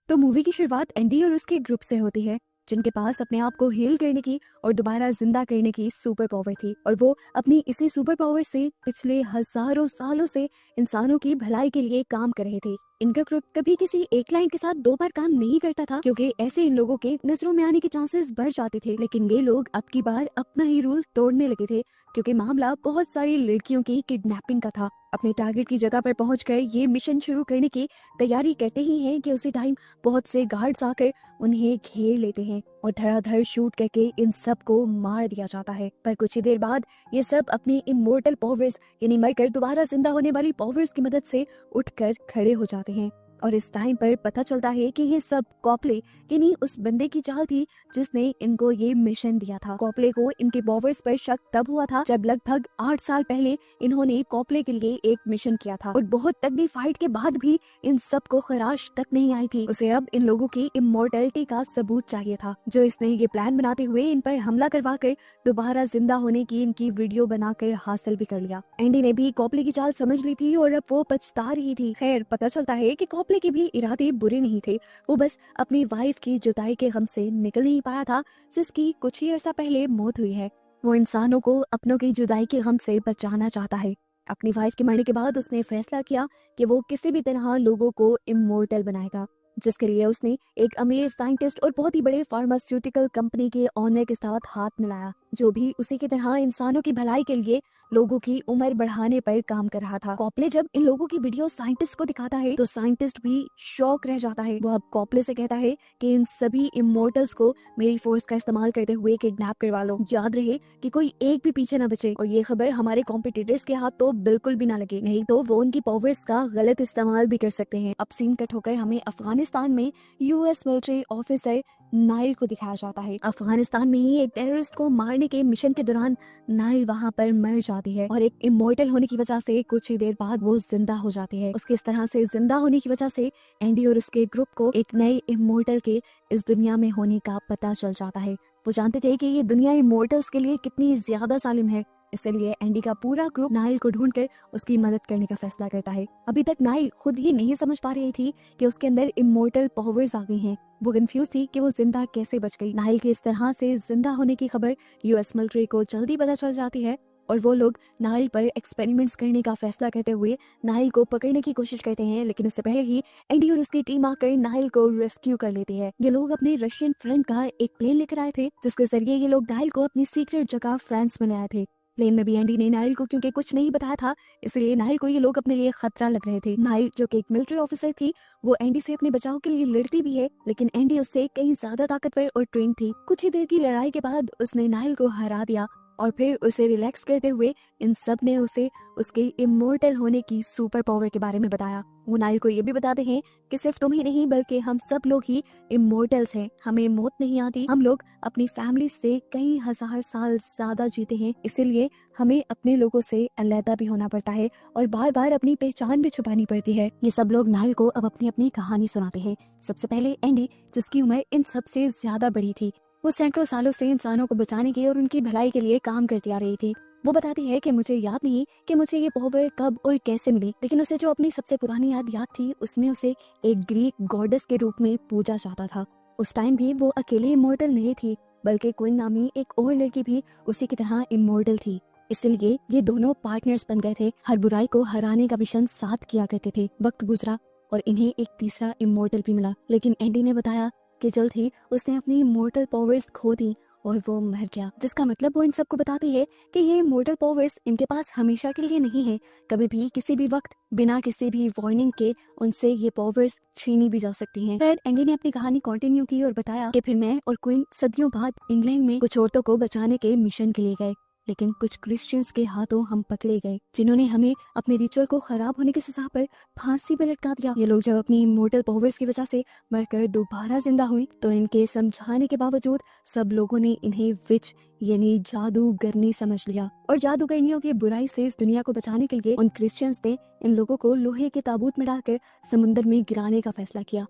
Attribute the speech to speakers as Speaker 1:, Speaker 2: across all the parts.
Speaker 1: तो मूवी की शुरुआत एंडी और उसके ग्रुप से होती है, जिनके पास अपने आप को हील करने की और दोबारा जिंदा करने की सुपर पावर थी। और वो अपनी इसी सुपर पावर से पिछले हजारों सालों से इंसानों की भलाई के लिए काम कर रहे थे। इनका ग्रुप कभी किसी एक क्लाइंट के साथ दो बार काम नहीं करता था, क्योंकि ऐसे इन लोगों के नजरों में आने के चांसेस बढ़ जाते थे। लेकिन ये लोग अब की बार अपना ही रूल तोड़ने लगे थे, क्योंकि मामला बहुत सारी लड़कियों की किडनैपिंग का था। अपने टारगेट की जगह पर पहुंचकर ये मिशन शुरू करने की तैयारी करते ही हैं कि उसी टाइम बहुत से गार्ड्स आकर उन्हें घेर लेते हैं और धड़ाधड़ शूट करके इन सब को मार दिया जाता है। पर कुछ ही देर बाद ये सब अपनी इमोर्टल पावर्स यानी मरकर दोबारा जिंदा होने वाली पावर्स की मदद से उठकर खड़े हो जाते हैं। और इस टाइम पर पता चलता है कि ये सब कॉपले यानी उस बंदे की चाल थी जिसने इनको ये मिशन दिया था। कॉपले को इनके पावर्स पर शक तब हुआ था जब लगभग 8 साल पहले इन्होंने कॉपले के लिए एक मिशन किया था, और बहुत तगड़ी फाइट के बाद भी इन सब को खराश तक नहीं आई थी। उसे अब इन लोगों की इमोर्टलिटी का सबूत चाहिए था, जो इसने ये प्लान बनाते हुए इन पर हमला करवा कर दोबारा जिंदा होने की इनकी वीडियो बनाकर हासिल भी कर लिया। एंडी ने भी कॉपले की चाल समझ ली थी और अब वो पछता रही थी। खैर, पता चलता है कि कॉपले के भी इरादे बुरे नहीं थे, वो बस अपनी वाइफ की जुदाई के गम से निकल नहीं पाया था, जिसकी कुछ ही अर्सा पहले मौत हुई है। वो इंसानों को अपनों की जुदाई के गम से बचाना चाहता है। अपनी वाइफ के मरने के बाद उसने फैसला किया कि वो किसी भी तरह लोगों को इमोर्टल बनाएगा, जिसके लिए उसने एक अमीर साइंटिस्ट और बहुत ही बड़े फार्मास्यूटिकल कंपनी के ओनर के साथ हाथ मिलाया, जो भी उसी की तरह इंसानों की भलाई के लिए लोगों की उम्र बढ़ाने पर काम कर रहा था। कॉपले जब इन लोगों की वीडियो साइंटिस्ट को दिखाता है तो साइंटिस्ट भी शॉक रह जाता है। वो अब कॉपले से कहता है कि इन सभी इमोर्टल्स को मेरी फोर्स का इस्तेमाल करते हुए किडनैप करवा लो। याद रहे कि कोई एक भी पीछे न बचे, और ये खबर हमारे कॉम्पिटिटर्स के हाथ तो बिल्कुल भी ना लगे, नहीं तो वो उनकी पावर्स का गलत इस्तेमाल भी कर सकते हैं। अब सीन कट होकर हमें अफगानिस्तान में यूएस मिलिट्री ऑफिसर नाइल को दिखाया जाता है। अफगानिस्तान में ही एक टेररिस्ट को मारने के मिशन के दौरान नाइल वहाँ पर मर जाती है, और एक इमोर्टल होने की वजह से कुछ ही देर बाद वो जिंदा हो जाती है। उसके इस तरह से जिंदा होने की वजह से एंडी और उसके ग्रुप को एक नए इमोर्टल के इस दुनिया में होने का पता चल जाता है। वो जानते थे कि ये दुनिया इमोर्टल्स के लिए कितनी ज्यादा सालिम है, इसलिए एंडी का पूरा ग्रुप नाइल को ढूंढकर उसकी मदद करने का फैसला करता है। अभी तक नाइल खुद ही नहीं समझ पा रही थी कि उसके अंदर इमोर्टल पावर्स आ गई हैं। वो कंफ्यूज थी कि वो जिंदा कैसे बच गई। नाइल के इस तरह से जिंदा होने की खबर यूएस मिलिट्री को जल्दी पता चल जाती है, और वो लोग नाइल पर एक्सपेरिमेंट्स करने का फैसला करते हुए नाइल को पकड़ने की कोशिश करते हैं। लेकिन उससे पहले ही एंडी और उसकी टीम आकर नाइल को रेस्क्यू कर लेती है। ये लोग अपने रशियन फ्रेंड का एक प्लेन लेकर आए थे, जिसके जरिए ये लोग नाइल को अपनी सीक्रेट जगह फ्रांस में ले आए थे। प्लेन में भी एंडी ने नाइल को क्योंकि कुछ नहीं बताया था, इसलिए नाइल को ये लोग अपने लिए खतरा लग रहे थे। नाइल जो कि एक मिलिट्री ऑफिसर थी, वो एंडी से अपने बचाव के लिए लड़ती भी है, लेकिन एंडी उससे कहीं ज्यादा ताकतवर और ट्रेन थी। कुछ ही देर की लड़ाई के बाद उसने नाइल को हरा दिया, और फिर उसे रिलैक्स करते हुए इन सब ने उसे उसके इमोर्टल होने की सुपर पावर के बारे में बताया। वो नाइल को ये भी बताते हैं कि सिर्फ तुम ही नहीं बल्कि हम सब लोग ही इमोर्टल्स हैं, हमें मौत नहीं आती, हम लोग अपनी फैमिली से कई हजार साल ज्यादा जीते हैं, इसीलिए हमें अपने लोगों से अलग भी होना पड़ता है और बार बार अपनी पहचान भी छुपानी पड़ती है। ये सब लोग नाइल को अब अपनी अपनी कहानी सुनाते हैं। सबसे पहले एंडी, जिसकी उम्र इन सबसे ज्यादा बड़ी थी, वो सैकड़ों सालों से इंसानों को बचाने के और उनकी भलाई के लिए काम करती आ रही थी। वो बताती है कि मुझे याद नहीं कि मुझे ये पावर कब और कैसे मिली, लेकिन उसे जो अपनी सबसे पुरानी याद थी, उसमें उसे एक ग्रीक गॉडेस के रूप में पूजा जाता था। उस टाइम भी वो अकेले इमोर्टल नहीं थी, बल्कि क्वीन नामी एक और लड़की भी उसी की तरह इमोर्टल थी। इसलिए ये दोनों पार्टनर्स बन गए थे, हर बुराई को हराने का मिशन साथ किया करते थे। वक्त गुजरा और इन्हें एक तीसरा इमोर्टल भी मिला, लेकिन एंडी ने बताया कि जल्द ही उसने अपनी इमोर्टल पावर्स खो दी और वो मर गया। जिसका मतलब वो इन सबको बताती है कि ये इमोर्टल पावर्स इनके पास हमेशा के लिए नहीं है, कभी भी किसी भी वक्त बिना किसी भी वार्निंग के उनसे ये पावर्स छीनी भी जा सकती हैं। फिर एंडी ने अपनी कहानी कंटिन्यू की और बताया कि फिर मैं और क्वीन सदियों बाद इंग्लैंड में कुछ औरतों को बचाने के मिशन के लिए गए, लेकिन कुछ क्रिश्चियंस के हाथों हम पकड़े गए, जिन्होंने हमें अपने रिचुअल को खराब होने की सजा पर फांसी पर लटका दिया। ये लोग जब अपनी इमोर्टल पावर्स की वजह से मरकर दोबारा जिंदा हुई, तो इनके समझाने के बावजूद सब लोगों ने इन्हें विच यानी जादूगरनी समझ लिया, और जादूगरनियों की बुराई से इस दुनिया को बचाने के लिए उन क्रिश्चियंस ने इन लोगों को लोहे के ताबूत में डालकर समुद्र में गिराने का फैसला किया।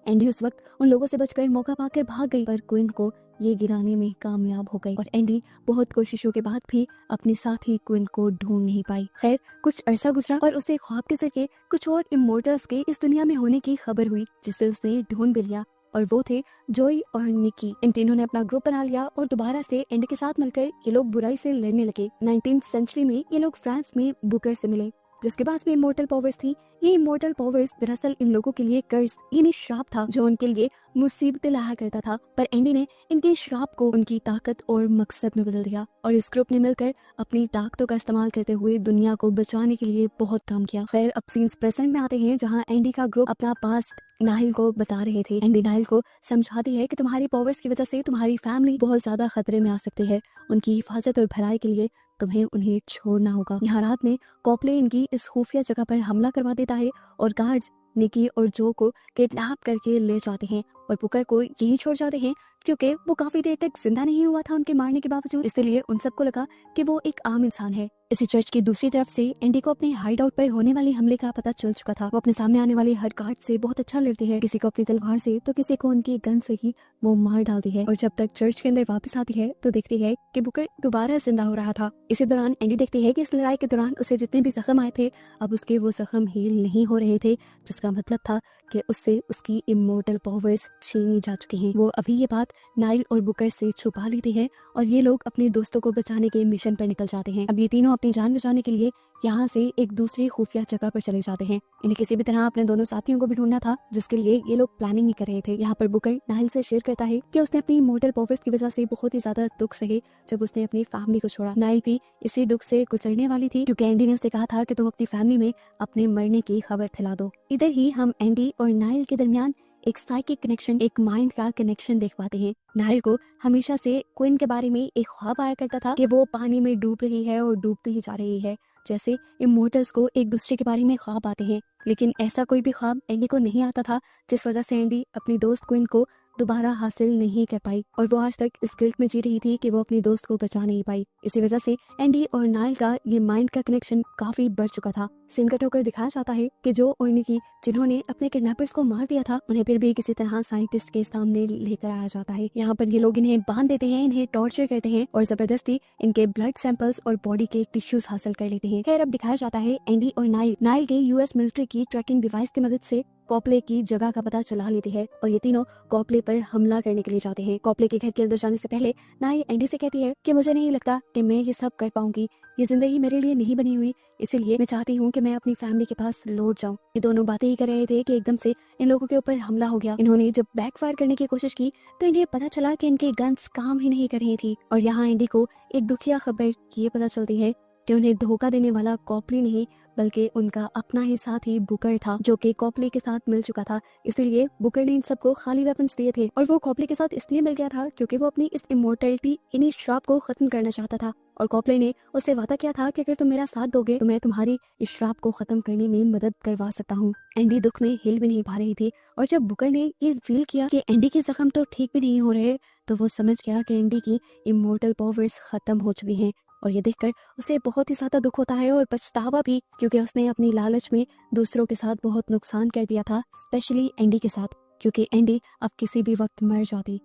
Speaker 1: एंडी उस वक्त उन लोगों से बचकर मौका पाकर भाग गई, पर क्वीन को ये गिराने में कामयाब हो गई और एंडी बहुत कोशिशों के बाद भी अपने साथी क्विन को ढूंढ नहीं पाई। खैर कुछ अरसा गुजरा और उसे ख्वाब के जरिए कुछ और इमोर्टल्स के इस दुनिया में होने की खबर हुई, जिसे उसने ढूंढ भी लिया और वो थे जॉय और निकी। इन तीनों ने अपना ग्रुप बना लिया और दोबारा से एंडी के साथ मिलकर ये लोग बुराई से लड़ने लगे। 19th सेंचुरी में ये लोग फ्रांस में बुकर से मिले, जिसके पास में इमोर्टल पावर्स थी। ये इमोर्टल पावर्स दरअसल इन लोगों के लिए कर्ज यानी श्राप था, जो उनके लिए मुसीबतें लाया करता था। पर एंडी ने इनके श्राप को उनकी ताकत और मकसद में बदल दिया और इस ग्रुप ने मिलकर अपनी ताकतों का इस्तेमाल करते हुए दुनिया को बचाने के लिए बहुत काम किया। खैर अब सीन्स प्रेजेंट में आते हैं, जहाँ एंडी का ग्रुप अपना पास्ट नाहिल को बता रहे थे। एंडी नाहिल को समझाती है कि तुम्हारी पावर्स की वजह से तुम्हारी फैमिली बहुत ज्यादा खतरे में आ सकती है। उनकी हिफाजत और भलाई के लिए तुम्हें उन्हें छोड़ना होगा। यहाँ रात में कॉपले इनकी इस खुफिया जगह पर हमला करवा देता है और गार्ड्स निकी और जो को किडनैप करके ले जाते हैं और बुकर को यहीं छोड़ जाते हैं, क्योंकि वो काफी देर तक जिंदा नहीं हुआ था उनके मारने के बावजूद। इसलिए उन सबको लगा कि वो एक आम इंसान है। इसी चर्च की दूसरी तरफ से एंडी को अपने हाइड आउट पर होने वाले हमले का पता चल चुका था। वो अपने सामने आने वाले हर गार्ड से बहुत अच्छा लड़ती है, किसी को अपनी तलवार से तो किसी को उनकी गन से ही वो मार डालती है। और जब तक चर्च के अंदर वापस आती है तो देखती है कि बुकर दोबारा जिंदा हो रहा था। इसी दौरान एंडी देखती है कि इस लड़ाई के दौरान उसे जितने भी जख्म आए थे अब उसके वो जख्म हील नहीं हो रहे थे, जिसका मतलब था कि उससे उसकी इमोर्टल पावर्स छीनी जा चुकी हैं। वो अभी ये बात नाइल और बुकर से छुपा लेती है और ये लोग अपने दोस्तों को बचाने के मिशन पर निकल जाते हैं। अब ये तीनों अपनी जान बचाने के लिए यहाँ से एक दूसरी खुफिया जगह पर चले जाते हैं। इन्हें किसी भी तरह अपने दोनों साथियों को भी ढूंढना था, जिसके लिए ये लोग प्लानिंग ही कर रहे थे। यहाँ पर बुकर नाइल से शेयर करता है कि उसने अपनी इमोर्टल पावर्स की वजह से बहुत ही ज्यादा दुख सहे जब उसने अपनी फैमिली को छोड़ा। नाइल भी इसी दुख से गुजरने वाली थी, क्योंकि एंडी ने उसे कहा था कि तुम अपनी फैमिली में अपने मरने की खबर फैला दो। इधर ही हम एंडी और नाइल के दरमियान एक साइकिक कनेक्शन, एक माइंड का कनेक्शन देख पाते हैं। नाइल को हमेशा से क्विन के बारे में एक ख्वाब आया करता था कि वो पानी में डूब रही है और डूबती ही जा रही है, जैसे इमोर्टल्स को एक दूसरे के बारे में ख्वाब आते हैं। लेकिन ऐसा कोई भी ख्वाब एंडी को नहीं आता था, जिस वजह से एंडी अपनी दोस्त क्विन को दोबारा हासिल नहीं कर पाई और वो आज तक इस गिल्ट में जी रही थी कि वो अपनी दोस्त को बचा नहीं पाई। इसी वजह से एंडी और नाइल का ये माइंड का कनेक्शन काफी बढ़ चुका था। सीन कट होकर दिखाया जाता है कि जो और निकी जिन्होंने अपने किडनैपर्स को मार दिया था, उन्हें फिर भी किसी तरह साइंटिस्ट के सामने लेकर आया जाता है। यहाँ पर ये लोग इन्हें बांध देते हैं, इन्हें टॉर्चर करते हैं और जबरदस्ती इनके ब्लड सैंपल्स और बॉडी के टिश्यूज हासिल कर लेते हैं। खैर अब दिखाया जाता है एंडी और नाइल के यूएस मिलिट्री की ट्रैकिंग डिवाइस की मदद से कॉपले की जगह का पता चला लेती है और ये तीनों कॉपले पर हमला करने के लिए जाते हैं। कॉपले के घर के अंदर जाने से पहले नाइल एंडी से कहती है कि मुझे नहीं लगता कि मैं ये सब कर पाऊंगी, ये जिंदगी मेरे लिए नहीं बनी हुई, इसीलिए मैं चाहती हूँ कि मैं अपनी फैमिली के पास लौट जाऊँ। ये दोनों बातें ही कर रहे थे कि एकदम से इन लोगों के ऊपर हमला हो गया। इन्होंने जब बैकफायर करने की कोशिश की तो इन्हें पता चला कि इनके गन्स काम ही नहीं कर रही थी और यहाँ एंडी को एक दुखिया खबर ये पता चलती है कि उन्हें धोखा देने वाला कॉपली नहीं बल्कि उनका अपना ही साथी बुकर था, जो कि कॉपली के साथ मिल चुका था। इसीलिए बुकर ने इन सबको खाली वेपन्स दिए थे और वो कॉपली के साथ इसलिए मिल गया था क्योंकि वो अपनी इस इमोर्टलिटी यानी श्राप को खत्म करना चाहता था और कॉपले ने उससे वादा किया था कि अगर तुम मेरा साथ दोगे तो मैं तुम्हारी इस श्राप को खत्म करने में मदद करवा सकता हूँ। एंडी दुख में हिल भी नहीं पा रही थी और जब बुकर ने ये फील किया कि एंडी के जख्म तो ठीक भी नहीं हो रहे तो वो समझ गया कि एंडी की इमोर्टल पावर्स खत्म हो चुकी हैं और ये देखकर उसे बहुत ही ज्यादा दुख होता है और पछतावा भी, क्योंकि उसने अपनी लालच में दूसरों के साथ बहुत नुकसान कर दिया था, स्पेशली एंडी के साथ, क्योंकि एंडी अब किसी भी वक्त मर जाती।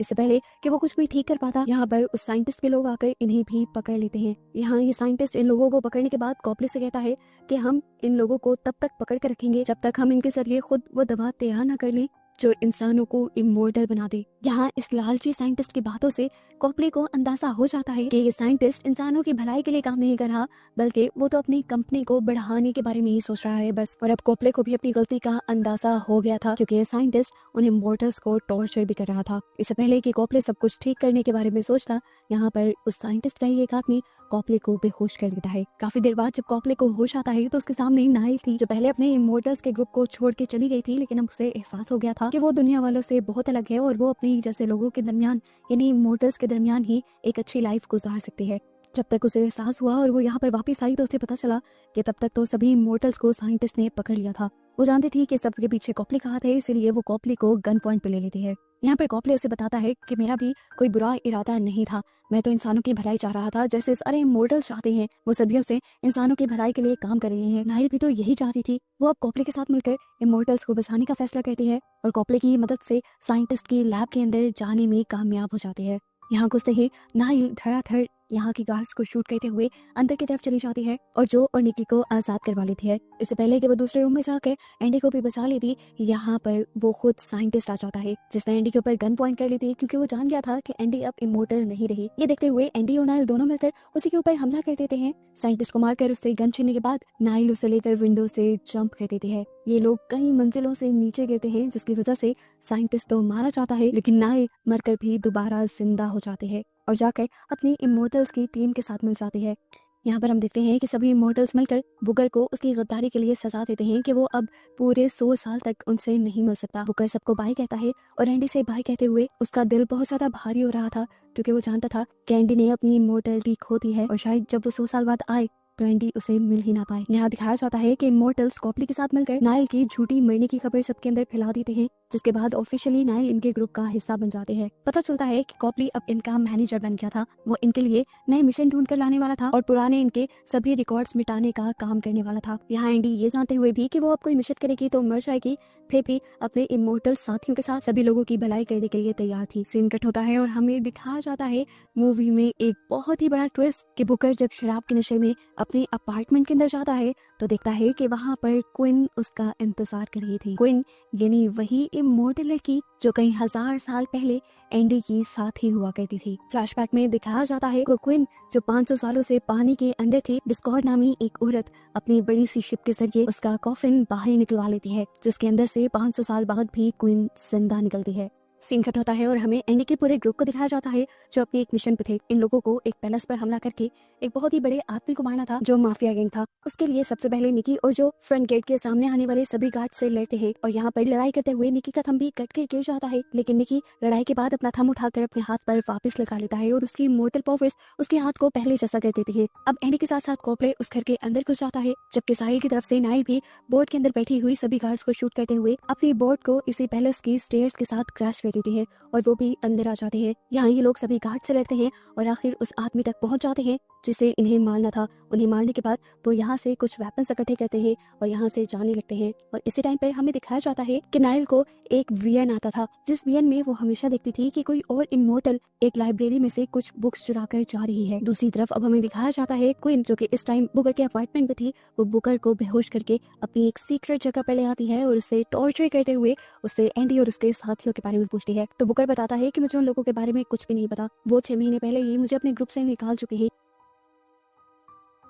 Speaker 1: इससे पहले कि वो कुछ भी ठीक कर पाता, यहाँ पर उस साइंटिस्ट के लोग आकर इन्हें भी पकड़ लेते हैं। यहाँ ये साइंटिस्ट इन लोगों को पकड़ने के बाद कॉपले से कहता है कि हम इन लोगों को तब तक पकड़ कर रखेंगे जब तक हम इनके जरिए खुद वो दवा तैयार न कर लें जो इंसानों को इमोर्टल बना दे। यहाँ इस लालची साइंटिस्ट की बातों से कॉपले को अंदाजा हो जाता है कि ये साइंटिस्ट इंसानों की भलाई के लिए काम नहीं कर रहा, बल्कि वो तो अपनी कंपनी को बढ़ाने के बारे में ही सोच रहा है बस। और अब कॉपले को भी अपनी गलती का अंदाजा हो गया था, क्योंकि ये साइंटिस्ट उन इमोर्टल्स को टॉर्चर भी कर रहा था। इससे पहले कि कॉपले सब कुछ ठीक करने के बारे में सोचता, यहाँ पर उस साइंटिस्ट का ही एक आदमी कॉपले को बेहोश कर देता है। काफी देर बाद जब कॉपले को होश आता है तो उसके सामने नाइल थी, जो पहले अपने इमोर्टल्स के ग्रुप को छोड़ के चली गई थी, लेकिन अब उसे एहसास हो गया था कि वो दुनिया वालों से बहुत अलग है और वो अपने जैसे लोगों के दरमियान यानी इमोर्टल्स के दरमियान ही एक अच्छी लाइफ गुजार सकती है। जब तक उसे एहसास हुआ और वो यहाँ पर वापस आई तो उसे पता चला कि तब तक तो सभी इमोर्टल्स को साइंटिस्ट ने पकड़ लिया था। वो जानती थी कि सबके पीछे कॉपले का हाथ है, इसीलिए वो कॉपले को गन पॉइंट पे ले लेती है। यहाँ पर कॉपले उसे बताता है कि मेरा भी कोई बुरा इरादा नहीं था, मैं तो इंसानों की भलाई चाह रहा था, जैसे सारे इमोर्टल्स चाहते हैं। वो सदियों से इंसानों की भलाई के लिए काम कर रहे हैं। नाइल भी तो यही चाहती थी। वो अब कॉपले के साथ मिलकर इमोर्टल्स को बचाने का फैसला करती है और कॉपले की मदद से साइंटिस्ट की लैब के अंदर जाने में कामयाब हो जाती है। यहाँ घुसते ही नाइल धड़ाधड़ यहाँ की गार्ड्स को शूट करते हुए अंदर की तरफ चली जाती है और जो और निकी को आजाद करवा लेती है। इससे पहले कि वो दूसरे रूम में जाकर एंडी को भी बचा लेती, यहाँ पर वो खुद साइंटिस्ट आ जाता है जिसने एंडी के ऊपर गन पॉइंट कर ली थी, क्योंकि वो जान गया था कि एंडी अब इमोर्टल नहीं रही। ये देखते हुए एंडी और नाइल दोनों मिलकर उसी के ऊपर हमला कर देते हैं। साइंटिस्ट को मारकर उससे गन छीनने के बाद नाइल उसे लेकर विंडो से जंप कर देती है। ये लोग कई मंजिलों से नीचे गिरते हैं, जिसकी वजह से साइंटिस्ट तो मारा जाता है, लेकिन नाइल मरकर भी दोबारा जिंदा हो जाते हैं और जाकर अपनी इमोर्टल्स की टीम के साथ मिल जाती है। यहाँ पर हम देखते हैं कि सभी इमोर्टल्स मिलकर बुकर को उसकी गद्दारी के लिए सजा देते हैं कि वो अब पूरे 100 साल तक उनसे नहीं मिल सकता। बुकर सबको बाय कहता है और एंडी से बाय कहते हुए उसका दिल बहुत ज्यादा भारी हो रहा था, क्योंकि वो जानता था कि एंडी ने अपनी इमोर्टलिटी खो दी है और शायद जब वो 100 साल बाद आए तो एंडी उसे मिल ही ना पाए। यहाँ दिखाया जाता है कि इमोर्टल्स कॉपली के साथ मिलकर नाइल की झूठी मरने की खबर सबके अंदर फैला देते हैं, जिसके बाद ऑफिशियली नाइल इनके ग्रुप का हिस्सा बन जाते हैं। पता चलता है कि कॉपली अब इनका मैनेजर बन गया था। वो इनके लिए नए मिशन ढूंढ कर लाने वाला था और पुराने इनके सभी रिकॉर्ड्स मिटाने का काम करने वाला था। यहाँ एंडी ये जानते हुए भी कि वो अब कोई मिशन करेगी तो मर जाएगी, फिर भी अपने इमोर्टल साथियों के साथ सभी लोगों की भलाई करने के लिए तैयार थी। सीन कट होता है और हमें दिखाया जाता है मूवी में एक बहुत ही बड़ा ट्विस्ट कि बुकर जब शराब के नशे में अपने अपार्टमेंट के अंदर जाता है तो देखता है कि वहाँ पर क्विन उसका इंतजार कर रही थी। क्विन यानी वही इमोर्टल लड़की जो कई हजार साल पहले एंडी की साथी हुआ करती थी। फ्लैशबैक में दिखाया जाता है कि क्विन जो 500 सालों से पानी के अंदर थी, डिस्कॉर्ड नामी एक औरत अपनी बड़ी सी शिप के जरिए उसका कॉफिन बाहर निकलवा लेती है, जिसके अंदर से 500 साल बाद भी क्विन जिंदा निकलती है। सीन कट होता है और हमें एंडी के पूरे ग्रुप को दिखाया जाता है जो अपने एक मिशन पे थे। इन लोगों को एक पैलेस पर हमला करके एक बहुत ही बड़े आदमी को मारना था जो माफिया गैंग था। उसके लिए सबसे पहले निकी और जो फ्रंट गेट के सामने आने वाले सभी गार्ड से लड़ते हैं और यहाँ पर लड़ाई करते हुए निकी का थंब भी कट के गिर जाता है, लेकिन निकी लड़ाई के बाद अपना थंब उठाकर अपने हाथ पर वापस लगा लेता है और उसकी मोर्टल पावर्स उसके हाथ को पहले जैसा कर देती है। अब एंडी के साथ साथ कॉपले उस घर के अंदर घुस जाता है, जबकि साहिल की तरफ से नाइल भी बोर्ड के अंदर बैठी हुई सभी गार्ड्स को शूट करते हुए अपनी बोर्ड को इसी पैलेस की स्टेयर्स के साथ क्रैश कर देती है और वो भी अंदर आ जाते हैं। यहाँ ये लोग सभी गार्ड से लड़ते हैं और आखिर उस आदमी तक पहुंच जाते हैं जिसे इन्हें मारना था। उन्हें मारने के बाद वो यहाँ से कुछ वेपन्स इकट्ठे करते हैं और यहाँ से जाने लगते हैं। और इसी टाइम पर हमें दिखाया जाता है कि नाइल को एक वीएन आता था, जिस वीएन में वो हमेशा देखती थी कि कोई और इमोर्टल एक लाइब्रेरी में से कुछ बुक्स चुरा कर जा रही है। दूसरी तरफ अब हमें दिखाया जाता है क्वीन जो कि इस टाइम बुकर के अपार्टमेंट में थी, वो बुकर को बेहोश करके अपनी एक सीक्रेट जगह पर ले आती है और उसे टॉर्चर करते हुए उससे एंडी और उसके साथियों के बारे में पूछती है। तो बुकर बताता है कि मुझे उन लोगों के बारे में कुछ भी नहीं पता, वो 6 महीने पहले ही मुझे अपने ग्रुप से निकाल चुके हैं।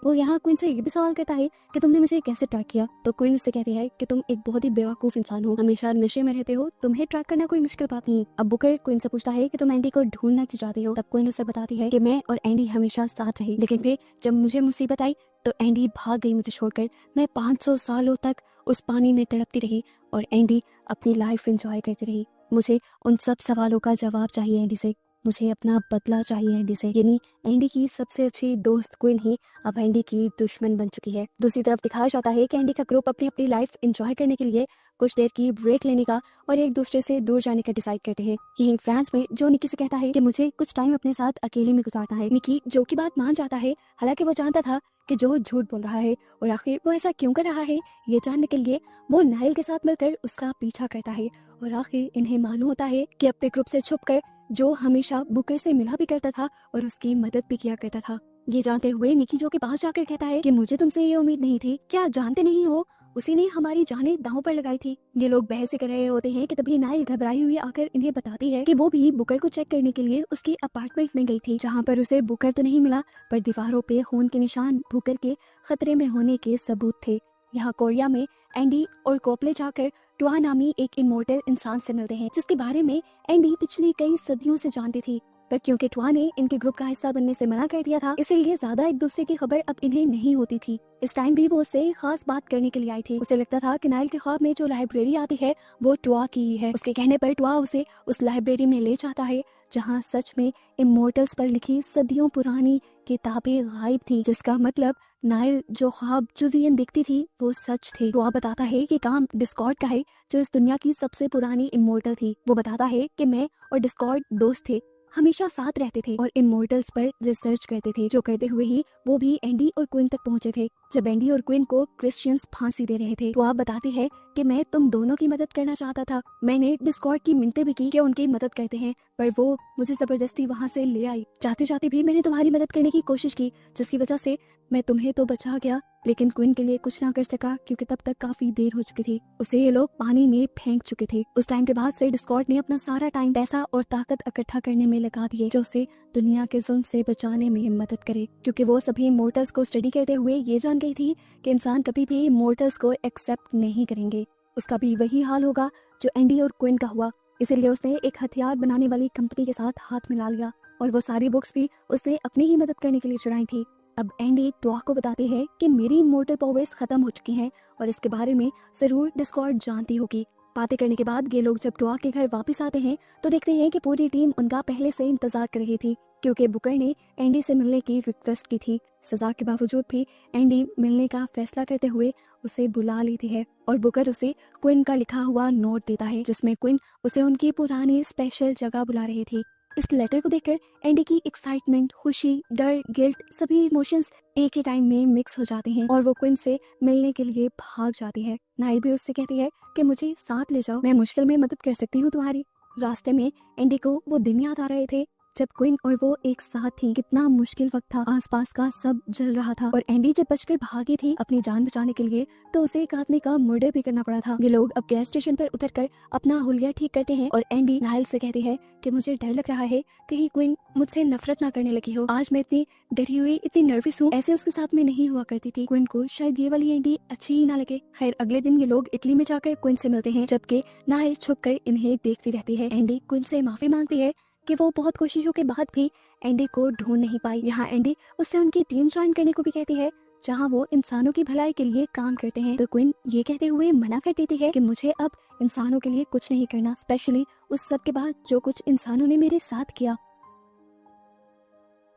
Speaker 1: वो यहाँ क्वीन से ये भी सवाल करता है कि तुमने मुझे कैसे ट्रैक किया, तो क्वीन उससे कहती है कि तुम एक बहुत ही बेवकूफ इंसान हो, हमेशा नशे में रहते हो, तुम्हें ट्रैक करना कोई मुश्किल बात नहीं। अब बुकर क्वीन से पूछता है कि तुम एंडी को ढूंढना क्यों चाहते हो, तब क्वीन उससे बताती है कि मैं और एंडी हमेशा साथ रहे, लेकिन फिर जब मुझे मुसीबत आई तो एंडी भाग गई मुझे छोड़कर। मैं 500 सालों तक उस पानी में तड़पती रही और एंडी अपनी लाइफ एंजॉय करती रही। मुझे उन सब सवालों का जवाब चाहिए एंडी से, मुझे अपना बदला चाहिए एंडी से। यानी एंडी की सबसे अच्छी दोस्त क्वीन ही अब एंडी की दुश्मन बन चुकी है। दूसरी तरफ दिखाया जाता है कि एंडी का ग्रुप अपनी अपनी लाइफ एंजॉय करने के लिए कुछ देर की ब्रेक लेने का और एक दूसरे से दूर जाने का डिसाइड करते हैं। यहीं फ्रांस में जो निकी से कहता है कि मुझे कुछ टाइम अपने साथ अकेले में गुजारना है। निकी जो की बात मान जाता है, हालांकि वो जानता था कि जो झूठ बोल रहा है और आखिर वो ऐसा क्यों कर रहा है, ये जानने के लिए वो नाइल के साथ मिलकर उसका पीछा करता है और आखिर इन्हें मालूम होता है कि अपने ग्रुप से छुपकर जो हमेशा बुकर से मिला भी करता था और उसकी मदद भी किया करता था। ये जानते हुए निकी जो के पास जाकर कहता है कि मुझे तुमसे ये उम्मीद नहीं थी, क्या जानते नहीं हो उसी ने हमारी जानें दांव पर लगाई थी। ये लोग बहस कर रहे होते हैं कि तभी नाइल घबराई हुई आकर इन्हें बताती है कि वो भी बुकर को चेक करने के लिए उसके अपार्टमेंट में गई थी, जहाँ पर उसे बुकर तो नहीं मिला पर दीवारों पे खून के निशान बुकर के खतरे में होने के सबूत थे। यहाँ कोरिया में एंडी और कोपले जाकर टुआ नामी एक इमोर्टल इंसान से मिलते हैं, जिसके बारे में एंडी पिछली कई सदियों से जानती थी, पर क्योंकि टुआ ने इनके ग्रुप का हिस्सा बनने से मना कर दिया था, इसीलिए ज्यादा एक दूसरे की खबर अब इन्हें नहीं होती थी। इस टाइम भी वो उससे खास बात करने के लिए आई थी। उसे लगता था कि नाइल के ख्वाब में जो लाइब्रेरी आती है वो टुआ की ही है। उसके कहने पर टुआ उसे उस लाइब्रेरी में ले जाता है जहाँ सच में इमोर्टल्स पर लिखी सदियों पुरानी किताबें गायब थी, जिसका मतलब नाइल जो ख्वाब जो वियन दिखती थी वो सच थे। तो बताता है कि काम डिस्कॉर्ड का है, जो इस दुनिया की सबसे पुरानी इमोर्टल थी। वो बताता है कि मैं और डिस्कॉर्ड दोस्त थे, हमेशा साथ रहते थे और इमोर्टल्स पर रिसर्च करते थे। जो करते हुए ही वो भी एंडी और क्विन तक पहुंचे थे, जब एंडी और क्विन को क्रिश्चियंस फांसी दे रहे थे। तो आप बताती है कि मैं तुम दोनों की मदद करना चाहता था। मैंने डिस्कॉर्ड की मिन्नतें भी की कि उनकी मदद करते हैं, पर वो मुझे जबरदस्ती वहां से ले आई। चाहते चाहते भी मैंने तुम्हारी मदद करने की कोशिश की, जिसकी वजह से मैं तुम्हें तो बचा गया, लेकिन क्विन के लिए कुछ ना कर सका, क्योंकि तब तक काफी देर हो चुकी थी। उसे ये लोग पानी में फेंक चुके थे। उस टाइम के बाद से डिस्कॉर्ड ने अपना सारा टाइम, पैसा और ताकत इकट्ठा करने में लगा दिए, जो उसे दुनिया के जुल्म से बचाने में मदद करे, क्योंकि वो सभी इमोर्टल्स को स्टडी करते हुए ये जान गई थी कि इंसान कभी भी इमोर्टल्स को एक्सेप्ट नहीं करेंगे। उसका भी वही हाल होगा जो एंडी और क्विन का हुआ। इसीलिए उसने एक हथियार बनाने वाली कंपनी के साथ हाथ मिला लिया, और वो सारी बुक्स भी उसने अपनी ही मदद करने के लिए चुराई थी। अब एंडी टॉ को बताते हैं कि मेरी इमोर्टल पावर्स खत्म हो चुकी हैं और इसके बारे में जरूर डिस्कॉर्ड जानती होगी। बातें करने के बाद ये लोग जब टॉ के घर वापस आते हैं तो देखते हैं कि पूरी टीम उनका पहले से इंतजार कर रही थी, क्योंकि बुकर ने एंडी से मिलने की रिक्वेस्ट की थी। सजा के बावजूद भी एंडी मिलने का फैसला करते हुए उसे बुला लेती है, और बुकर उसे क्विन का लिखा हुआ नोट देता है, जिसमें क्विन उसे उनकी पुरानी स्पेशल जगह बुला रही थी। इस लेटर को देखकर एंडी की एक्साइटमेंट, खुशी, डर, गिल्ट, सभी इमोशंस एक ही टाइम में मिक्स हो जाते हैं और वो क्विन से मिलने के लिए भाग जाती है। नाइल भी उससे कहती है कि मुझे साथ ले जाओ, मैं मुश्किल में मदद कर सकती हूँ तुम्हारी। रास्ते में एंडी को वो दिन याद आ रहे थे जब क्विन और वो एक साथ थी। कितना मुश्किल वक्त था, आसपास का सब जल रहा था, और एंडी जब बचकर भागी थी अपनी जान बचाने के लिए तो उसे एक आदमी का मर्डर भी करना पड़ा था। ये लोग अब गैस स्टेशन पर उतरकर अपना हुलिया ठीक करते हैं और एंडी नाइल से कहती है कि मुझे डर लग रहा है कहीं क्विन मुझसे नफरत ना करने लगी हो। आज मैं इतनी डरी हुई, इतनी नर्वस हूँ, ऐसे उसके साथ में नहीं हुआ करती थी। क्विन को शायद ये वाली एंडी अच्छी ही ना लगे। खैर, अगले दिन ये लोग इटली में जाकर क्विन से मिलते हैं, जबकि नाइल छुप कर इन्हें देखती रहती है। एंडी क्विन से माफी मांगती है कि वो बहुत कोशिशों के बाद भी एंडी को ढूंढ नहीं पाई। यहाँ एंडी उससे उनकी टीम ज्वाइन करने को भी कहती है, जहाँ वो इंसानों की भलाई के लिए काम करते हैं। तो क्विन ये कहते हुए मना कर देती है कि मुझे अब इंसानों के लिए कुछ नहीं करना, स्पेशली उस सब के बाद जो कुछ इंसानों ने मेरे साथ किया।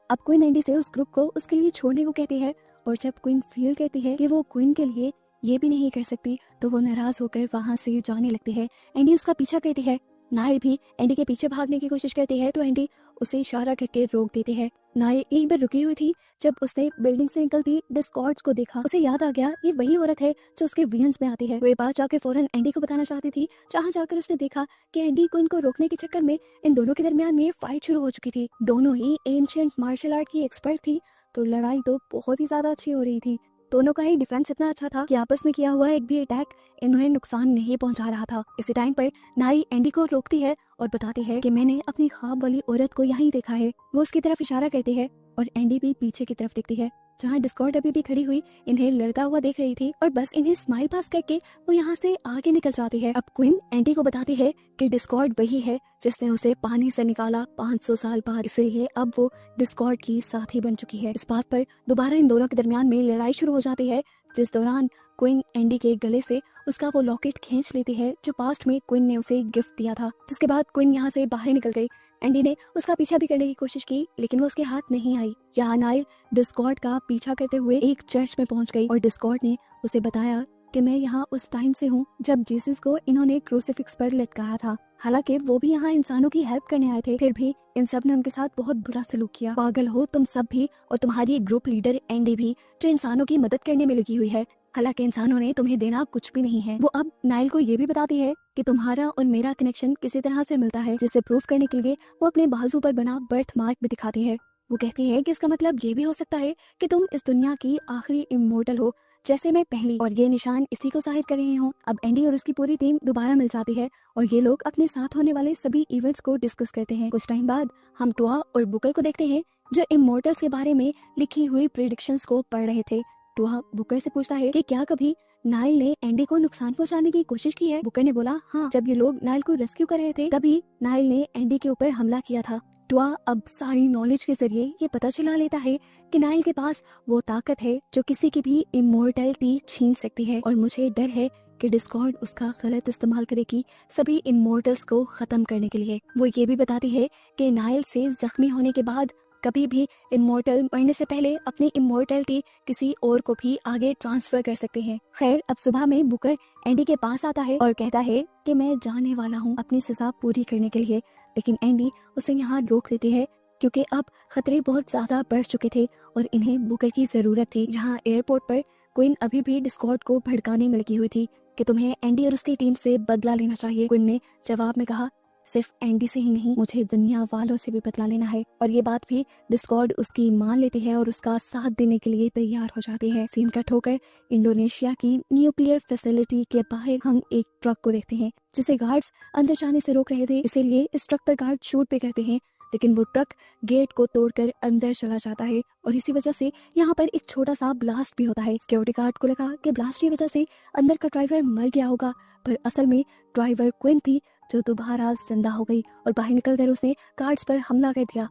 Speaker 1: अब क्विन एंडी से उस ग्रुप को उसके लिए छोड़ने को कहती है, और जब क्विन फील करती है कि वो क्विन के लिए ये भी नहीं कर सकती तो वो नाराज होकर वहां से जाने लगती है। एंडी उसका पीछा करती है। नाइल भी एंडी के पीछे भागने की कोशिश करती है, तो एंडी उसे इशारा करके रोक देती है। नाइल एक बार रुकी हुई थी जब उसने बिल्डिंग से निकलती डिस्कॉर्ड्स को देखा। उसे याद आ गया ये वही औरत है जो उसके विजन्स में आती है। वो ये बात जाकर फौरन एंडी को बताना चाहती थी, जहाँ जाकर उसने देखा कि एंडी को इनको रोकने के चक्कर में इन दोनों के दरमियान में फाइट शुरू हो चुकी थी। दोनों ही एंशिएंट मार्शल आर्ट की एक्सपर्ट थी, तो लड़ाई तो बहुत ही ज्यादा अच्छी हो रही थी। दोनों का ही डिफेंस इतना अच्छा था कि आपस में किया हुआ एक भी अटैक इन्हें नुकसान नहीं पहुंचा रहा था। इसी टाइम पर नाई एंडी को रोकती है और बताती है कि मैंने अपनी ख्वाब वाली औरत को यहीं देखा है। वो उसकी तरफ इशारा करती है और एंडी भी पीछे की तरफ देखती है, जहाँ डिस्कॉर्ड अभी भी खड़ी हुई इन्हें लड़ता हुआ देख रही थी, और बस इन्हें स्माइल पास करके वो यहाँ से आगे निकल जाती है। अब क्वीन एंडी को बताती है कि डिस्कॉर्ड वही है जिसने उसे पानी से निकाला 500 साल बाद, इसलिए अब वो डिस्कॉर्ड की साथी बन चुकी है। इस बात पर दोबारा इन दोनों के दरमियान में लड़ाई शुरू हो जाती है, जिस दौरान क्वीन एंडी के गले से उसका वो लॉकेट खींच लेती है जो पास्ट में क्वीन ने उसे गिफ्ट दिया था। जिसके बाद क्वीन यहाँ से बाहर निकल गई। एंडी ने उसका पीछा भी करने की कोशिश की, लेकिन वो उसके हाथ नहीं आई। यहाँ नाइल डिस्कॉर्ड का पीछा करते हुए एक चर्च में पहुंच गई और डिस्कॉर्ड ने उसे बताया कि मैं यहाँ उस टाइम से हूँ जब जीसस को इन्होंने क्रूसिफिक्स पर लटकाया था। हालांकि वो भी यहाँ इंसानों की हेल्प करने आए थे, फिर भी इन सब ने उनके साथ बहुत बुरा सलूक किया। पागल हो तुम सब भी, और तुम्हारी ग्रुप लीडर एंडी भी, जो इंसानों की मदद करने में लगी हुई है। हालांकि इंसानों ने तुम्हें देना कुछ भी नहीं है। वो अब नाइल को ये भी बताती है कि तुम्हारा और मेरा कनेक्शन किसी तरह से मिलता है, जिसे प्रूफ करने के लिए वो अपने बाजू पर बना बर्थ मार्क भी दिखाती है। वो कहती है कि इसका मतलब ये भी हो सकता है कि तुम इस दुनिया की आखिरी इमोर्टल हो, जैसे मैं पहली, और ये निशान इसी को जाहिर कर रहे हो। अब एंडी और उसकी पूरी टीम दोबारा मिल जाती है और ये लोग अपने साथ होने वाले सभी इवेंट्स को डिस्कस करते हैं। कुछ टाइम बाद हम टॉ और बुकर को देखते हैं, जो इमोर्टल्स के बारे में लिखी हुई प्रेडिक्शंस को पढ़ रहे थे। टॉ बुकर से पूछता है कि क्या कभी नाइल ने एंडी को नुकसान पहुंचाने की कोशिश की है। बुकर ने बोला हाँ, जब ये लोग नाइल को रेस्क्यू कर रहे थे तभी नाइल ने एंडी के ऊपर हमला किया था। टॉ अब सारी नॉलेज के जरिए ये पता चला लेता है कि नाइल के पास वो ताकत है जो किसी की भी इमोर्टलिटी छीन सकती है, और मुझे डर है कि डिस्कॉर्ड उसका गलत इस्तेमाल करेगी सभी इमोर्टल्स को खत्म करने के लिए। वो ये भी बताती है कि नाइल से जख्मी होने के बाद कभी भी इमोर्टल मरने से पहले अपनी इमोर्टलिटी किसी और को भी आगे ट्रांसफर कर सकते हैं। खैर, अब सुबह में बुकर एंडी के पास आता है और कहता है कि मैं जाने वाला हूँ अपनी सजा पूरी करने के लिए, लेकिन एंडी उसे यहाँ रोक लेती है क्योंकि अब खतरे बहुत ज्यादा बढ़ चुके थे और इन्हें बुकर की जरूरत थी। जहाँ एयरपोर्ट पर क्वीन अभी भी डिस्कॉर्ड को भड़काने में लगी हुई थी कि तुम्हें एंडी और उसकी टीम से बदला लेना चाहिए। क्वीन ने जवाब में कहा, सिर्फ एंडी से ही नहीं, मुझे दुनिया वालों से भी बदला लेना है। और ये बात भी डिस्कॉर्ड उसकी मान लेती है और उसका साथ देने के लिए तैयार हो जाती है। सीन कट होकर इंडोनेशिया की न्यूक्लियर फैसिलिटी के बाहर हम एक ट्रक को देखते हैं जिसे गार्ड्स अंदर जाने से रोक रहे थे, इसीलिए इस ट्रक पर गार्ड शूट भी करते हैं, लेकिन वो ट्रक गेट को तोड़कर अंदर चला जाता है और इसी वजह से यहाँ पर एक छोटा सा ब्लास्ट भी होता है। सिक्योरिटी गार्ड को लगा कि ब्लास्ट की वजह से अंदर का ड्राइवर मर गया होगा, पर असल में ड्राइवर क्वीन थी जो दोबारा जिंदा हो गई और बाहर निकलकर उसने गार्ड्स पर हमला कर दिया।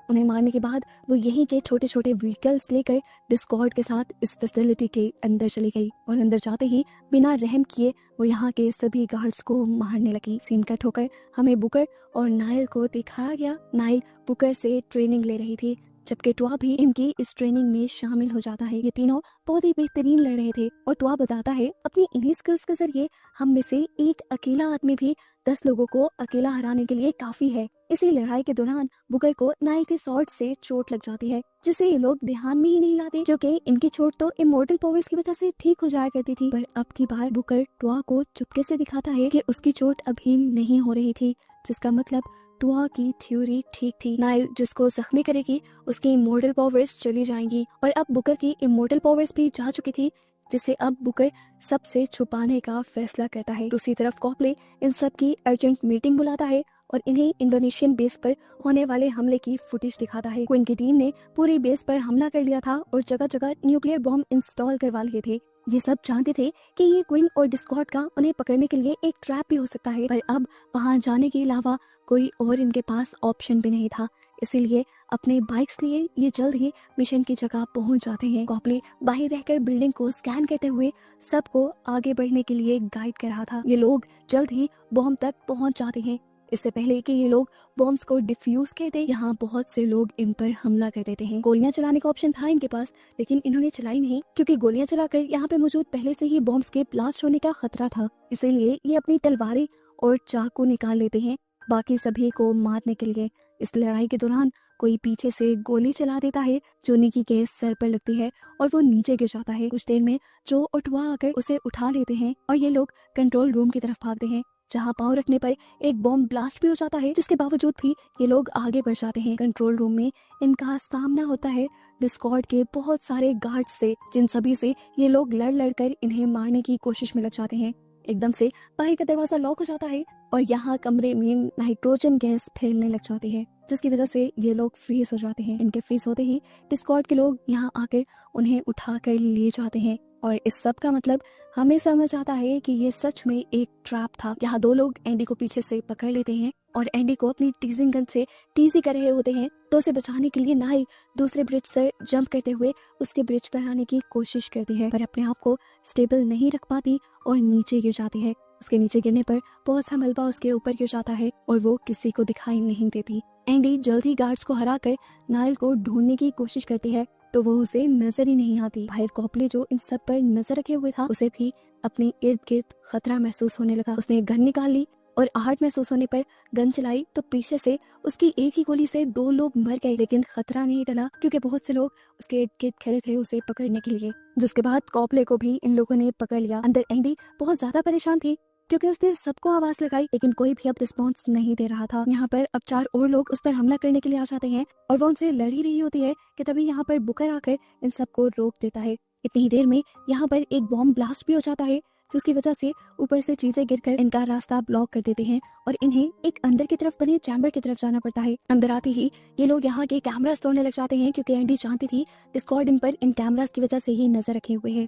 Speaker 1: उन्हें मारने के बाद वो यहीं के छोटे छोटे व्हीकल्स लेकर डिस्कॉर्ड के साथ इस फैसिलिटी के अंदर चली गई और अंदर जाते ही बिना रहम किए वो यहाँ के सभी गार्ड्स को मारने लगी। सीन कट होकर हमें बुकर और नाइल को दिखाया गया। नाइल बुकर से ट्रेनिंग ले रही थी, जबकि टुआ भी इनकी इस ट्रेनिंग में शामिल हो जाता है। ये तीनों बहुत ही बेहतरीन लड़ रहे थे और टुआ बताता है अपनी इन्हीं स्किल्स के जरिए हम में से एक अकेला आदमी भी 10 लोगों को अकेला हराने के लिए काफी है। इसी लड़ाई के दौरान बुकर को नाइल के स्वॉर्ड से चोट लग जाती है, जिसे ये लोग ध्यान में ही नहीं लाते क्योंकि इनकी चोट तो इमोर्टल पावर्स की वजह से ठीक हो जाया करती थी। पर अब की बार बुकर टुआ को चुपके से दिखाता है कि उसकी चोट अभी नहीं हो रही थी, जिसका मतलब टुआ की थ्योरी ठीक थी। नाइल जिसको जख्मी करेगी उसकी इमोर्टल पावर्स चली जाएंगी और अब बुकर की इमोर्टल पावर्स भी जा चुकी थी, जिसे अब बुकर सबसे छुपाने का फैसला करता है। दूसरी तरफ कॉप्ले इन सब की अर्जेंट मीटिंग बुलाता है और इन्हें इंडोनेशियन बेस पर होने वाले हमले की फुटेज दिखाता है। क्वीन की टीम ने पूरी बेस पर हमला कर लिया था और जगह जगह न्यूक्लियर बॉम्ब इंस्टॉल करवा लिए थे। ये सब जानते थे कि ये क्वीन और डिस्कॉर्ड का उन्हें पकड़ने के लिए एक ट्रैप भी हो सकता है, पर अब वहां जाने के अलावा कोई और इनके पास ऑप्शन भी नहीं था। इसीलिए अपने बाइक्स लिए ये जल्द ही मिशन की जगह पहुंच जाते हैं। कॉप्ले बाहर रहकर बिल्डिंग को स्कैन करते हुए सबको आगे बढ़ने के लिए गाइड कर रहा था। ये लोग जल्द ही बॉम्ब तक पहुंच जाते हैं। इससे पहले कि ये लोग बॉम्ब्स को डिफ्यूज करते, यहाँ बहुत से लोग इन पर हमला कर देते हैं। गोलियां चलाने का ऑप्शन था इनके पास, लेकिन इन्होंने चलाई नहीं क्योंकि गोलियां चलाकर यहाँ पे मौजूद पहले से ही बॉम्ब्स के ब्लास्ट होने का खतरा था। इसीलिए ये अपनी तलवारें और चाकू निकाल लेते हैं बाकी सभी को मारने के लिए। इस लड़ाई के दौरान कोई पीछे से गोली चला देता है जो निकी के सर पर लगती है और वो नीचे गिर जाता है। कुछ देर में जो और टुआ आकर उसे उठा लेते हैं और ये लोग कंट्रोल रूम की तरफ भागते हैं, जहां पाँव रखने पर एक बॉम्ब ब्लास्ट भी हो जाता है, जिसके बावजूद भी ये लोग आगे बढ़ जाते हैं। कंट्रोल रूम में इनका सामना होता है डिस्कॉर्ड के बहुत सारे गार्ड्स से, जिन सभी से ये लोग लड़ लड़ कर इन्हें मारने की कोशिश में लग जाते हैं। एकदम से बाहर का दरवाजा लॉक हो जाता है और यहाँ कमरे में नाइट्रोजन गैस फैलने लग जाती है, जिसकी वजह से ये लोग फ्रीज हो जाते हैं। इनके फ्रीज होते ही डिस्कॉर्ड के लोग यहाँ आकर उन्हें उठा कर ले जाते हैं और इस सब का मतलब हमें समझ आता है कि ये सच में एक ट्रैप था। यहाँ दो लोग एंडी को पीछे से पकड़ लेते हैं और एंडी को अपनी टीजिंग गन से टीजी कर रहे होते हैं, तो उसे बचाने के लिए नाइल दूसरे ब्रिज से जंप करते हुए उसके ब्रिज पर आने की कोशिश करती है, पर अपने आप को स्टेबल नहीं रख पाती और नीचे गिर जाती है। उसके नीचे गिरने पर बहुत सा मलबा उसके ऊपर गिर जाता है और वो किसी को दिखाई नहीं देती। एंडी जल्द ही गार्ड्स को हरा कर नाइल को ढूंढने की कोशिश करती है, तो वो उसे नजर ही नहीं आती। बाहर कॉप्ले जो इन सब पर नजर रखे हुए था, उसे भी अपने इर्द गिर्द खतरा महसूस होने लगा। उसने गन निकाल ली और आहट महसूस होने पर गन चलाई तो पीछे से उसकी एक ही गोली से 2 लोग मर गए, लेकिन खतरा नहीं टला क्योंकि बहुत से लोग उसके इर्द गिर्द खड़े थे उसे पकड़ने के लिए। जिसके बाद कॉप्ले को भी इन लोगों ने पकड़ लिया। अंदर एंडी बहुत ज्यादा परेशान थी क्योंकि उसने सबको आवाज लगाई, लेकिन कोई भी अब रिस्पॉन्स नहीं दे रहा था। यहाँ पर अब 4 और लोग उस पर हमला करने के लिए आ जाते हैं और वो उनसे लड़ ही रही होती है कि तभी यहाँ पर बुकर आकर इन सबको रोक देता है। इतनी ही देर में यहाँ पर एक बॉम्ब ब्लास्ट भी हो जाता है, जिसकी वजह से ऊपर से चीजें गिरकर इनका रास्ता ब्लॉक कर देते हैं और इन्हें एक अंदर की तरफ बने चैम्बर की तरफ जाना पड़ता है। अंदर आते ही ये लोग यहाँ के कैमरास तोड़ने लग जाते हैं क्योंकि एंडी जानती थी डिस्कॉर्ड इन पर इन कैमरास की वजह से ही नजर रखे हुए है।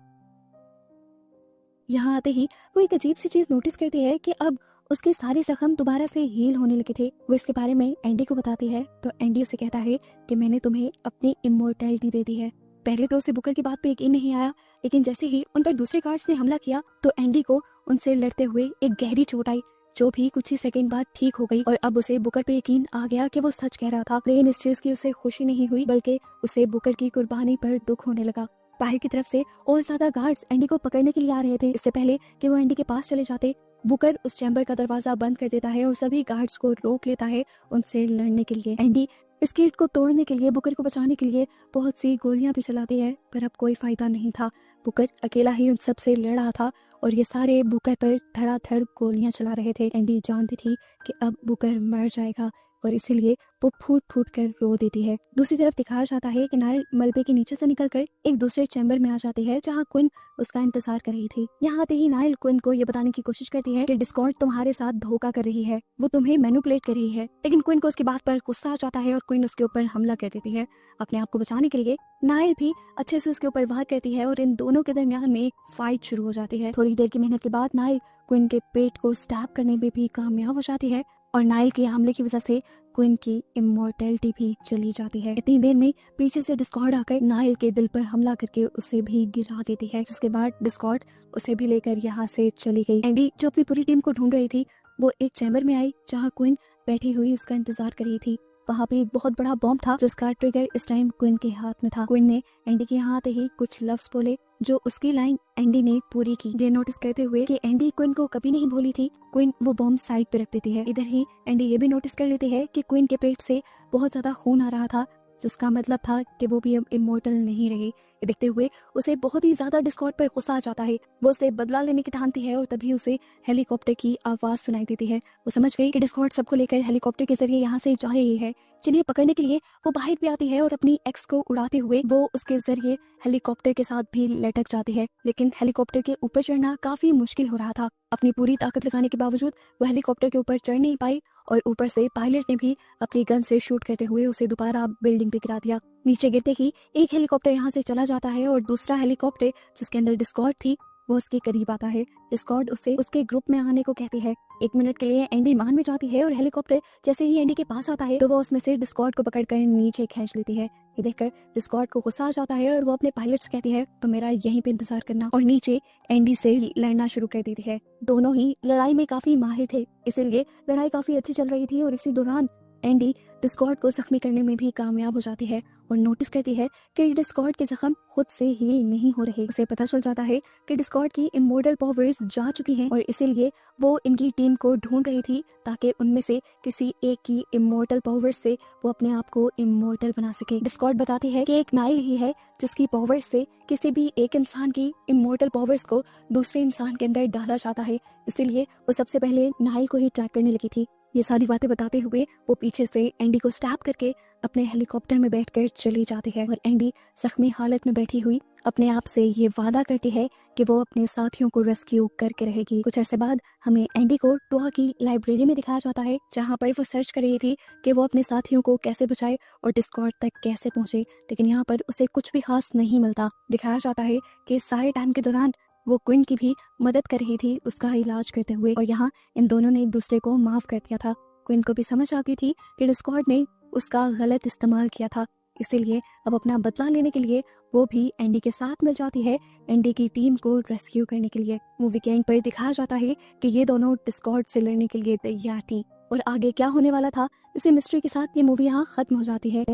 Speaker 1: यहाँ आते ही वो एक अजीब सी चीज नोटिस करती है कि अब उसके सारे जख्म दोबारा से हील होने लगे थे। वो इसके बारे में एंडी को बताती है तो एंडी उसे कहता है कि मैंने तुम्हें अपनी इमोर्टैलिटी दे दी है। पहले तो उसे बुकर की बात पे यकीन नहीं आया, लेकिन जैसे ही उन पर दूसरे गार्ड्स ने हमला किया तो एंडी को उनसे लड़ते हुए एक गहरी चोट आई, जो भी कुछ ही सेकंड बाद ठीक हो गई और अब उसे बुकर पे यकीन आ गया कि वो सच कह रहा था। लेकिन इस चीज की उसे खुशी नहीं हुई, बल्कि उसे बुकर की कुर्बानी पर दुख होने लगा। बाहर की तरफ से और ज्यादा गार्ड्स एंडी को पकड़ने के लिए आ रहे थे। इससे पहले कि वो एंडी के पास चले जाते, बुकर उस चैम्बर का दरवाजा बंद कर देता है और सभी गार्ड्स को रोक लेता है उनसे लड़ने के लिए। एंडी इस गेट को तोड़ने के लिए, बुकर को बचाने के लिए बहुत सी गोलियां भी चलाती है, पर अब कोई फायदा नहीं था। बुकर अकेला ही उन सब से लड़ रहा था और ये सारे बुकर पर धड़ाधड़ गोलियां चला रहे थे। एंडी जानती थी कि अब बुकर मर जाएगा और इसीलिए वो फूट फूट कर रो देती है। दूसरी तरफ दिखाया जाता है कि नाइल मलबे के नीचे से निकलकर एक दूसरे चैम्बर में आ जाती है जहाँ क्विन उसका इंतजार कर रही थी। यहाँ आते ही नाइल क्विन को ये बताने की कोशिश करती है कि डिस्कॉर्ड तुम्हारे साथ धोखा कर रही है, वो तुम्हें मैनिपुलेट कर रही है। लेकिन क्विन को उसकी बात पर गुस्सा आ जाता है और क्विन उसके ऊपर हमला कर देती है। अपने आप को बचाने के लिए नाइल भी अच्छे से उसके ऊपर वार करती है और इन दोनों के दरमियान में फाइट शुरू हो जाती है। थोड़ी देर की मेहनत के बाद नाइल क्विन के पेट को स्टैब करने में भी कामयाब हो जाती है और नाइल के हमले की वजह से क्विन की इमोर्टैलिटी भी चली जाती है। इतनी देर में पीछे से डिस्कॉर्ड आकर नाइल के दिल पर हमला करके उसे भी गिरा देती है, जिसके बाद डिस्कॉर्ड उसे भी लेकर यहाँ से चली गई। एंडी जो अपनी पूरी टीम को ढूंढ रही थी, वो एक चैम्बर में आई जहाँ क्विन बैठी हुई उसका इंतजार कर रही थी। वहाँ पे एक बहुत बड़ा बॉम्ब था जिसका ट्रिगर इस टाइम क्विन के हाथ में था। क्विन ने एंडी के यहाँ आते ही कुछ लफ्ज बोले जो उसकी लाइन एंडी ने पूरी की। ये नोटिस करते हुए कि एंडी क्विन को कभी नहीं भूली थी, क्विन वो बॉम्ब साइड पे रख देती है। इधर ही एंडी ये भी नोटिस कर लेती है कि क्विन के पेट से बहुत ज्यादा खून आ रहा था, जिसका मतलब था कि वो भी अब इमोर्टल नहीं रही। ये देखते हुए उसे बहुत ही ज्यादा डिस्कॉर्ड पर गुस्सा आ जाता है। वो उसे बदला लेने की ठानती है और तभी उसे हेलीकॉप्टर की आवाज सुनाई देती है। वो समझ गई कि डिस्कॉर्ड सबको लेकर हेलीकॉप्टर के जरिए यहाँ से जा रही है। जिन्हें पकड़ने के लिए वो बाहर भी आती है और अपनी एक्स को उड़ाते हुए वो उसके जरिए हेलीकॉप्टर के साथ भी लटक जाती है। लेकिन हेलीकॉप्टर के ऊपर चढ़ना काफी मुश्किल हो रहा था। अपनी पूरी ताकत लगाने के बावजूद वो हेलीकॉप्टर के ऊपर चढ़ नहीं पाई और ऊपर से पायलट ने भी अपनी गन से शूट करते हुए उसे दोबारा बिल्डिंग पे गिरा दिया। नीचे गिरते ही एक हेलीकॉप्टर यहाँ से चला जाता है और दूसरा हेलीकॉप्टर जिसके अंदर डिस्कॉर्ड थी वो उसके करीब आता है। डिस्कॉर्ड उसे उसके ग्रुप में आने को कहती है। एक मिनट के लिए एंडी मान में जाती है और हेलीकॉप्टर जैसे ही एंडी के पास आता है तो वो उसमें से डिस्कॉर्ड को पकड़कर नीचे खींच लेती है। ये देखकर डिस्कॉर्ड को गुस्सा आ जाता है और वो अपने पायलट से कहती है तो मेरा यहीं पे इंतजार करना, और नीचे एंडी से लड़ना शुरू कर देती है। दोनों ही लड़ाई में काफी माहिर थे, इसीलिए लड़ाई काफी अच्छी चल रही थी और इसी दौरान एंडी डिस्कॉर्ड को जख्मी करने में भी कामयाब हो जाती है और नोटिस करती है कि डिस्कॉर्ड के जख्म खुद से हील नहीं हो रहे। उसे पता चल जाता है कि डिस्कॉर्ड की इमोर्टल पावर्स जा चुकी हैं और इसीलिए वो इनकी टीम को ढूंढ रही थी ताकि उनमें से किसी एक की इमोर्टल पावर्स से वो अपने आप को इमोर्टल बना सके। डिस्कॉर्ड बताती है कि एक नाइल ही है जिसकी पावर्स से किसी भी एक इंसान की इमोर्टल पावर्स को दूसरे इंसान के अंदर डाला जाता है, इसीलिए वो सबसे पहले नाइल को ही ट्रैक करने लगी थी। ये सारी बातें बताते हुए वो पीछे से एंडी को स्टैब करके अपने हेलीकॉप्टर में बैठकर चली जाती है और एंडी जख्मी हालत में बैठी हुई अपने आप से ये वादा करती है कि वो अपने साथियों को रेस्क्यू करके रहेगी। कुछ अरसे बाद हमें एंडी को टोहा की लाइब्रेरी में दिखाया जाता है जहाँ पर वो सर्च कर रही थी कि वो अपने साथियों को कैसे बचाए और डिस्कॉर्ड तक कैसे पहुंचे, लेकिन यहाँ पर उसे कुछ भी खास नहीं मिलता। दिखाया जाता है कि सारे टाइम के दौरान वो क्विन की भी मदद कर रही थी उसका इलाज करते हुए और यहाँ इन दोनों ने एक दूसरे को माफ कर दिया था। क्विन को भी समझ आ गई थी कि डिस्कॉर्ड ने उसका गलत इस्तेमाल किया था, इसीलिए अब अपना बदला लेने के लिए वो भी एंडी के साथ मिल जाती है एंडी की टीम को रेस्क्यू करने के लिए। मूवी के एंड पर दिखाया जाता है कि ये दोनों डिस्कॉर्ड से लड़ने के लिए तैयार थी और आगे क्या होने वाला था इसी मिस्ट्री के साथ ये मूवी यहाँ खत्म हो जाती है।